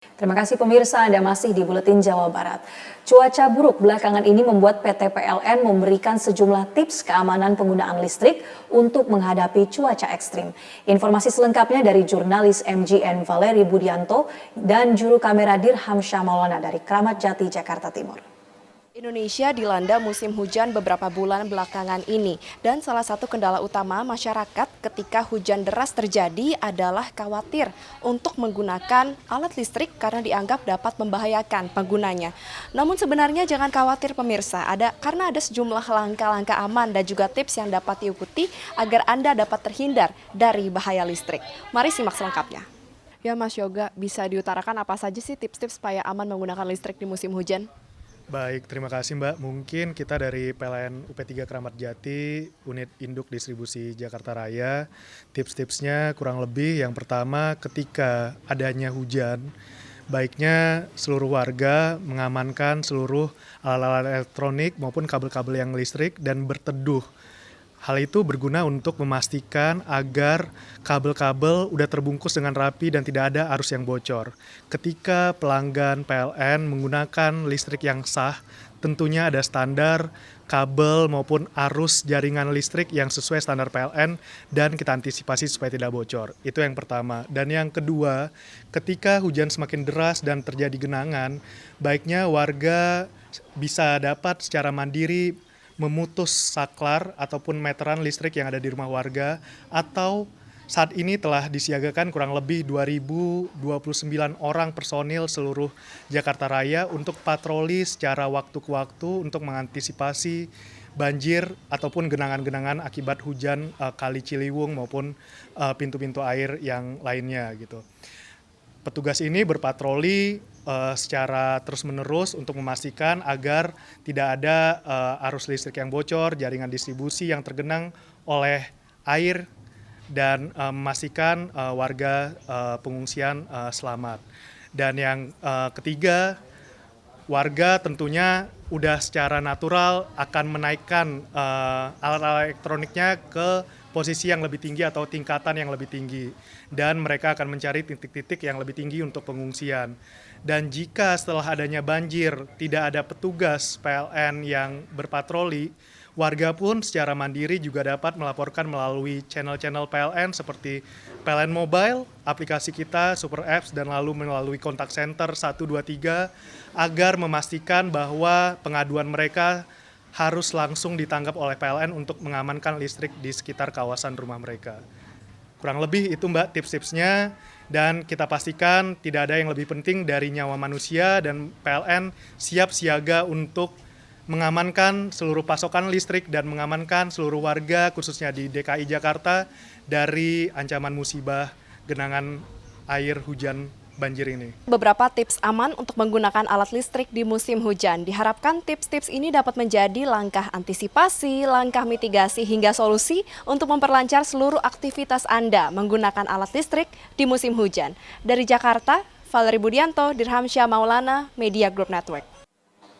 Terima kasih pemirsa, Anda masih di Buletin Jawa Barat. Cuaca buruk belakangan ini membuat PT PLN memberikan sejumlah tips keamanan penggunaan listrik untuk menghadapi cuaca ekstrim. Informasi selengkapnya dari jurnalis MGN Valeri Budianto dan juru kamera Dirham Syah Maulana dari Kramat Jati, Jakarta Timur. Indonesia dilanda musim hujan beberapa bulan belakangan ini dan salah satu kendala utama masyarakat ketika hujan deras terjadi adalah khawatir untuk menggunakan alat listrik karena dianggap dapat membahayakan penggunanya. Namun sebenarnya jangan khawatir pemirsa, karena ada sejumlah langkah-langkah aman dan juga tips yang dapat diikuti agar Anda dapat terhindar dari bahaya listrik. Mari simak selengkapnya. Ya Mas Yoga, bisa diutarakan apa saja sih tips-tips supaya aman menggunakan listrik di musim hujan? Baik, terima kasih Mbak. Mungkin kita dari PLN UP3 Kramat Jati, Unit Induk Distribusi Jakarta Raya, tips-tipsnya kurang lebih yang pertama ketika adanya hujan, baiknya seluruh warga mengamankan seluruh alat-alat elektronik maupun kabel-kabel yang listrik dan berteduh. Hal itu berguna untuk memastikan agar kabel-kabel udah terbungkus dengan rapi dan tidak ada arus yang bocor. Ketika pelanggan PLN menggunakan listrik yang sah, tentunya ada standar kabel maupun arus jaringan listrik yang sesuai standar PLN dan kita antisipasi supaya tidak bocor. Itu yang pertama. Dan yang kedua, ketika hujan semakin deras dan terjadi genangan, baiknya warga bisa dapat secara mandiri memutus saklar ataupun meteran listrik yang ada di rumah warga, atau saat ini telah disiagakan kurang lebih 2.029 orang personil seluruh Jakarta Raya untuk patroli secara waktu ke waktu untuk mengantisipasi banjir ataupun genangan-genangan akibat hujan Kali Ciliwung maupun pintu-pintu air yang lainnya gitu. Petugas ini berpatroli secara terus-menerus untuk memastikan agar tidak ada arus listrik yang bocor, jaringan distribusi yang tergenang oleh air, dan memastikan warga pengungsian selamat. Dan yang ketiga, warga tentunya udah secara natural akan menaikkan alat-alat elektroniknya ke posisi yang lebih tinggi atau tingkatan yang lebih tinggi, dan mereka akan mencari titik-titik yang lebih tinggi untuk pengungsian. Dan jika setelah adanya banjir tidak ada petugas PLN yang berpatroli, warga pun secara mandiri juga dapat melaporkan melalui channel-channel PLN seperti PLN Mobile, aplikasi kita, Super Apps, dan lalu melalui kontak center 123 agar memastikan bahwa pengaduan mereka harus langsung ditanggap oleh PLN untuk mengamankan listrik di sekitar kawasan rumah mereka. Kurang lebih itu Mbak tips-tipsnya, dan kita pastikan tidak ada yang lebih penting dari nyawa manusia, dan PLN siap siaga untuk mengamankan seluruh pasokan listrik dan mengamankan seluruh warga khususnya di DKI Jakarta dari ancaman musibah genangan air hujan banjir ini. Beberapa tips aman untuk menggunakan alat listrik di musim hujan. Diharapkan tips-tips ini dapat menjadi langkah antisipasi, langkah mitigasi hingga solusi untuk memperlancar seluruh aktivitas Anda menggunakan alat listrik di musim hujan. Dari Jakarta, Valeri Budianto, Dirham Syah Maulana, Media Group Network.